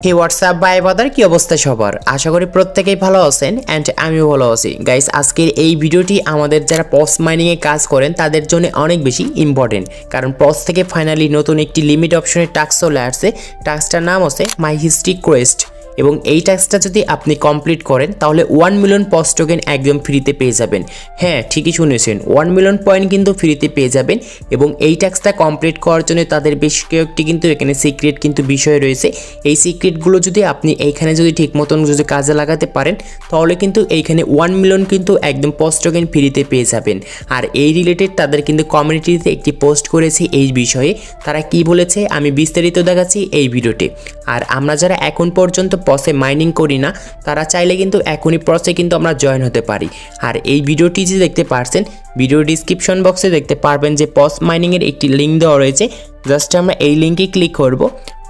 হে WhatsApp ভাই বাদার কি অবস্থা সবার? আশা করি প্রত্যেকেই ভালো আছেন অ্যান্ড আমিও ভালো আছি। গাইস, আজকের এই ভিডিওটি আমাদের যারা পস মাইনিংয়ে কাজ করেন তাদের জন্য অনেক বেশি ইম্পর্টেন্ট, কারণ পস থেকে ফাইনালি নতুন একটি লিমিট অপশনের টাস্ক চলে আসছে। টাস্কটার নাম হচ্ছে মাই হিস্ট্রি কোয়েস্ট, এবং এই টাস্কটা যদি আপনি কমপ্লিট করেন তাহলে 1 মিলিয়ন পস টোকেন একদম ফ্রিতে পেয়ে যাবেন। হ্যাঁ, ঠিকই শুনেছেন, 1 মিলিয়ন পয়েন্ট কিন্তু ফ্রিতে পেয়ে যাবেন। এবং এই টাস্কটা কমপ্লিট করার জন্য তাদের বেশ কয়েকটি কিন্তু এখানে সিক্রেট কিন্তু বিষয় রয়েছে। এই সিক্রেটগুলো যদি আপনি এইখানে যদি ঠিক মতন যদি কাজে লাগাতে পারেন তাহলে কিন্তু এইখানে 1 মিলিয়ন কিন্তু একদম পস টোকেন ফ্রিতে পেয়ে যাবেন। আর এই রিলেটেড তাদের কিন্তু কমিউনিটিতে একটি পোস্ট করেছে এই বিষয়ে। তারা কি বলেছে আমি বিস্তারিত দেখাচ্ছি এই ভিডিওতে। আর আমরা যারা এখন পর্যন্ত পসে মাইনিং করি না তারা চাইলে কিন্তু এখনই পসে কিন্তু আমরা জয়েন হতে পারি। আর এই ভিডিওটি যে দেখতে পারছেন, ভিডিও ডিসক্রিপশন বক্সে দেখতে পারবেন যে পস মাইনিংয়ের একটি লিঙ্ক দেওয়া রয়েছে। জাস্ট আমরা এই লিঙ্কে ক্লিক করব,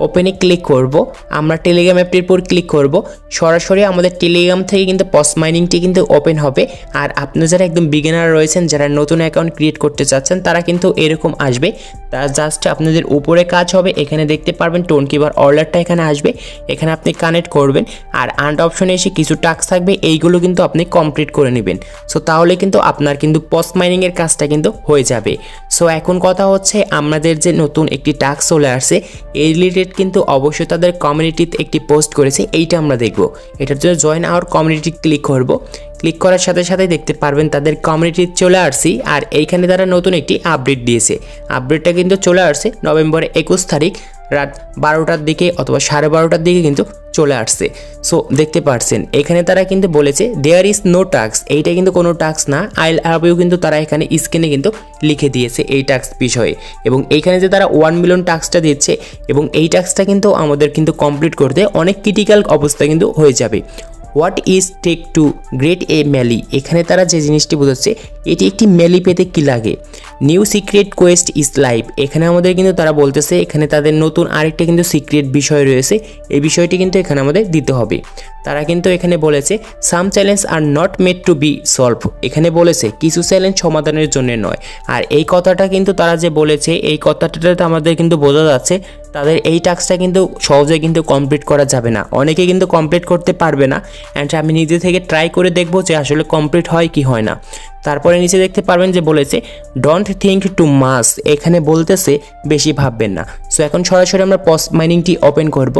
ওপেনে ক্লিক করব, আমরা টেলিগ্রাম অ্যাপটির উপর ক্লিক করব। সরাসরি আমাদের টেলিগ্রাম থেকে কিন্তু পস মাইনিংটি কিন্তু ওপেন হবে। আর আপনি যারা একদম বিগিনার রয়েছেন, যারা নতুন অ্যাকাউন্ট ক্রিয়েট করতে চাচ্ছেন, তারা কিন্তু এরকম আসবে। তার জাস্ট আপনাদের উপরে কাজ হবে, এখানে দেখতে পারবেন টোন কিবার অর্ডারটা এখানে আসবে, এখানে আপনি কানেক্ট করবেন। আর আন্ড অপশনে এসে কিছু টাস্ক থাকবে, এইগুলো কিন্তু আপনি কমপ্লিট করে নেবেন। সো তাহলে কিন্তু আপনার কিন্তু পস মাইনিংয়ের কাজটা কিন্তু হয়ে যাবে। সো এখন কথা হচ্ছে আমাদের যে নতুন একটি টাস্ক চলে আসছে এই রিলেটেড কিন্তু অবশ্যই তাদের কমিউনিটিতে একটি পোস্ট করেছে, এইটা আমরা দেখব। এটার জন্য জয়েন আওয়ার কমিউনিটি ক্লিক করব। ক্লিক করার সাথে সাথে দেখতে পারবেন তাদের কমিউনিটি চলে আসছি। আর এইখানে তারা নতুন একটি আপডেট দিয়েছে। আপডেটটা কিন্তু চলে আসছে নভেম্বরের 21 তারিখ রাত 12টার দিকে অথবা 12:30টার দিকে কিন্তু চলে আসছে। সো দেখতে পাচ্ছেন এখানে তারা কিন্তু বলেছে দেয়ার ইজ নো টাস্ক, এইটা কিন্তু কোনো টাস্ক না। আই লাভ ইউ কিন্তু তারা এখানে স্ক্রিনে কিন্তু লিখে দিয়েছে এই টাস্ক বিষয়ে। এবং এইখানে যে তারা 1 মিলিয়ন টাস্কটা দিচ্ছে, এবং এই টাস্কটা কিন্তু আমাদের কিন্তু কমপ্লিট করতে অনেক ক্রিটিক্যাল অবস্থা কিন্তু হয়ে যাবে। What is take to great a ম্যালি, এখানে তারা যে জিনিসটি বোঝাচ্ছে এটি একটি ম্যালি পেতে কী লাগে। New secret Quest is live, এখানে আমাদের কিন্তু তারা বলতেছে এখানে তাদের নতুন আরেকটা কিন্তু সিক্রেট বিষয় রয়েছে, এই বিষয়টি কিন্তু এখানে আমাদের দিতে হবে। তারা কিন্তু এখানে বলেছে some challenge are not made to be solve, এখানে বলেছে কিছু চ্যালেঞ্জ সমাধানের জন্য নয়। আর এই কথাটা কিন্তু তারা যে বলেছে এই কথাটাতে আমাদের কিন্তু বোঝা যাচ্ছে তাদের এই টাস্কটা কিন্তু সহজে কিন্তু কমপ্লিট করা যাবে না, অনেকে কিন্তু কমপ্লিট করতে পারবে না। অ্যান্ড আমি নিজে থেকে ট্রাই করে দেখব যে আসলে কমপ্লিট হয় কি হয় না। তারপরে নিচে দেখতে পারবেন যে বলেছে ডোন্ট থিঙ্ক টু মাচ, এখানে বলতেছে বেশি ভাববেন না। সো এখন সরাসরি আমরা পস মাইনিংটি ওপেন করব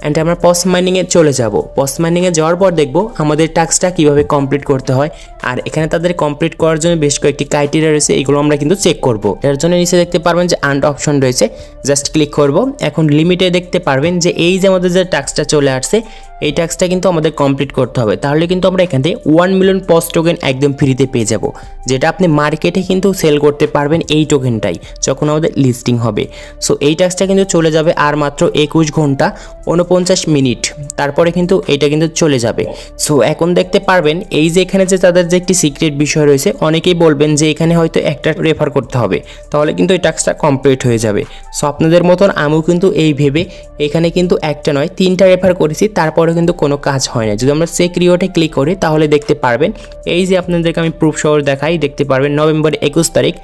অ্যান্ড আমরা পস মাইনিংয়ে চলে যাব। পস মাইনিংয়ে যাওয়ার পর দেখব আমাদের টাস্কটা কীভাবে কমপ্লিট করতে হয়। আর এখানে তাদের কমপ্লিট করার জন্য বেশ কয়েকটি ক্রাইটেরিয়া রয়েছে, এগুলো আমরা কিন্তু চেক করব। এর জন্য নিচে দেখতে পারবেন যে আন্ড অপশন রয়েছে, জাস্ট ক্লিক করব। এখন লিমিটে দেখতে পারবেন যে এই যে আমাদের যে টাস্কটা চলে আসছে এই টাস্কটা কিন্তু আমাদের কমপ্লিট করতে হবে, তাহলে কিন্তু আমরা এখান থেকে 1 মিলিয়ন পস টোকেন একদম ফ্রিতে পেয়ে যাব, যেটা আপনি মার্কেটে কিন্তু সেল করতে পারবেন এই টোকেনটাই যখন আমাদের লিস্টিং হবে। সো এই টাস্কটা কিন্তু চলে যাবে আর মাত্র 21 ঘন্টা 49 মিনিট, তারপরে কিন্তু এইটা কিন্তু চলে যাবে। সো এখন দেখতে পারবেন এই যে এখানে যে তাদের যে একটি সিক্রেট বিষয় রয়েছে, অনেকেই বলবেন যে এখানে হয়তো একটা রেফার করতে হবে তাহলে কিন্তু এই টাস্কটা কমপ্লিট হয়ে যাবে। সো আপনাদের মতন আমিও কিন্তু এই ভেবে এখানে কিন্তু একটা নয় 3টা রেফার করেছি, তারপরে কিন্তু কোনো কাজ হয় না। যদি আমরা চেক রিওয়ার্ডে ক্লিক করি তাহলে দেখতে পারবেন এই যে আপনাদেরকে আমি প্রুফ সহ দেখাই, দেখতে পারবেন নভেম্বরের 21 তারিখ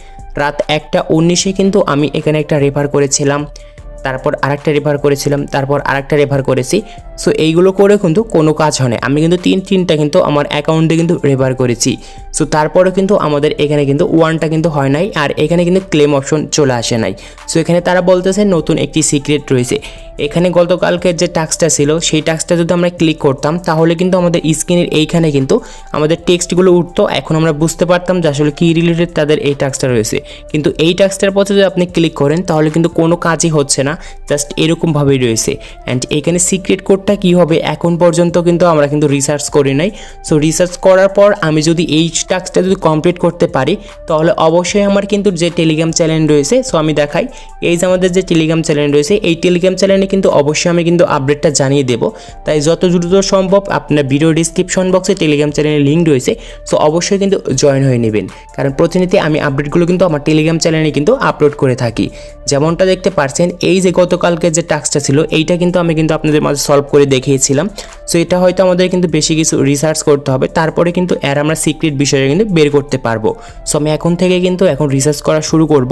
রাত 1:19 কিন্তু আমি এখানে একটা রেফার করেছিলাম, তারপর আরেকটা রেফার করেছিলাম, তারপর আরেকটা রেফার করেছি। সো এইগুলো করে কিন্তু কোনো কাজ হয় না, আমি কিন্তু তিনটা কিন্তু আমার অ্যাকাউন্টে কিন্তু রেফার করেছি। সো তারপরে কিন্তু আমাদের এখানে কিন্তু 1টা কিন্তু হয় নাই, আর এখানে কিন্তু ক্লেম অপশন চলে আসে নাই। সো এখানে তারা বলতেছে নতুন একটি সিক্রেট রয়েছে। এখানে গতকালকের যে টাস্কটা ছিল সেই টাস্কটা যদি আমরা ক্লিক করতাম তাহলে কিন্তু আমাদের স্ক্রিনের এইখানে কিন্তু আমাদের টেক্সটগুলো উঠতো, এখন আমরা বুঝতে পারতাম যে আসলে কী রিলেটেড তাদের এই টাস্কটা রয়েছে। কিন্তু এই টাস্কটার পথে যদি আপনি ক্লিক করেন তাহলে কিন্তু কোনো কাজই হচ্ছে না, জাস্ট এরকমভাবেই রয়েছে। অ্যান্ড এখানে সিক্রেট কোডটা কী হবে এখন পর্যন্ত কিন্তু আমরা কিন্তু রিসার্চ করি নাই। সো রিসার্চ করার পর আমি যদি এই টাস্কটা যদি কমপ্লিট করতে পারি তাহলে অবশ্যই আমার কিন্তু যে টেলিগ্রাম চ্যানেল রয়েছে, সো আমি দেখাই এই যে আমাদের যে টেলিগ্রাম চ্যানেল রয়েছে এই টেলিগ্রাম চ্যানেলে কিন্তু অবশ্যই আমি কিন্তু আপডেটটা জানিয়ে দেবো। তাই যত দ্রুত সম্ভব আপনার ভিডিও ডিসক্রিপশন বক্সে টেলিগ্রাম চ্যানেলের লিঙ্ক রয়েছে, সো অবশ্যই কিন্তু জয়েন হয়ে নেবেন, কারণ প্রতিনিয়ত আমি আপডেটগুলো কিন্তু আমার টেলিগ্রাম চ্যানেলে কিন্তু আপলোড করে থাকি। যেমনটা দেখতে পাচ্ছেন এই যে গতকালকে যে টাস্কটা ছিল এইটা কিন্তু আমি কিন্তু আপনাদের মাঝে সলভ করে দেখিয়েছিলাম। সো এটা হয়তো আমাদের কিন্তু বেশি কিছু রিসার্চ করতে হবে, তারপরে কিন্তু এর আমরা সিক্রেট বিষয়টা কিন্তু বের করতে পারবো। সো আমি এখন থেকে কিন্তু এখন রিসার্চ করা শুরু করব।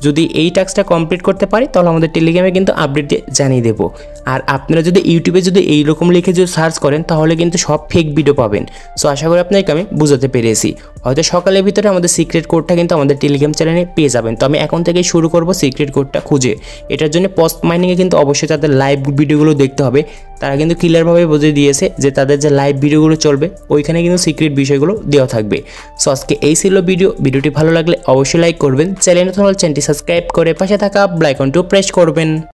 যদি এই টাস্কটা কমপ্লিট করতে পারি তাহলে আমাদের টেলিগ্রামে কিন্তু আপডেট জানিয়ে দেবো। আর আপনারা যদি ইউটিউবে যদি এইরকম লিখে যদি সার্চ করেন তাহলে কিন্তু সব ফেক ভিডিও পাবেন। সো আশা করি আপনাকে আমি বুঝাতে পেরেছি। হয়তো সকালের ভিতরে আমাদের সিক্রেট কোডটা কিন্তু আমাদের টেলিগ্রাম চ্যানেলে পেয়ে যাবেন। তো আমি এখন থেকেই শুরু করব সিক্রেট কোডটা খুঁজে। এটার জন্য পোস্ট মাইনিংয়ে কিন্তু অবশ্যই তাদের লাইভ ভিডিওগুলো দেখতে হবে। তারা কিন্তু ক্লিয়ারভাবে বুঝিয়ে দিয়েছে যে তাদের যে লাইভ ভিডিওগুলো চলবে ওইখানে কিন্তু সিক্রেট বিষয়গুলো দেওয়া থাকবে। সো আজকে এই ছিল ভিডিওটি ভালো লাগলে অবশ্যই লাইক করবেন, চ্যানেলটি সাবস্ক্রাইব করে পাশে থাকা বেল আইকনটিও প্রেস করবেন।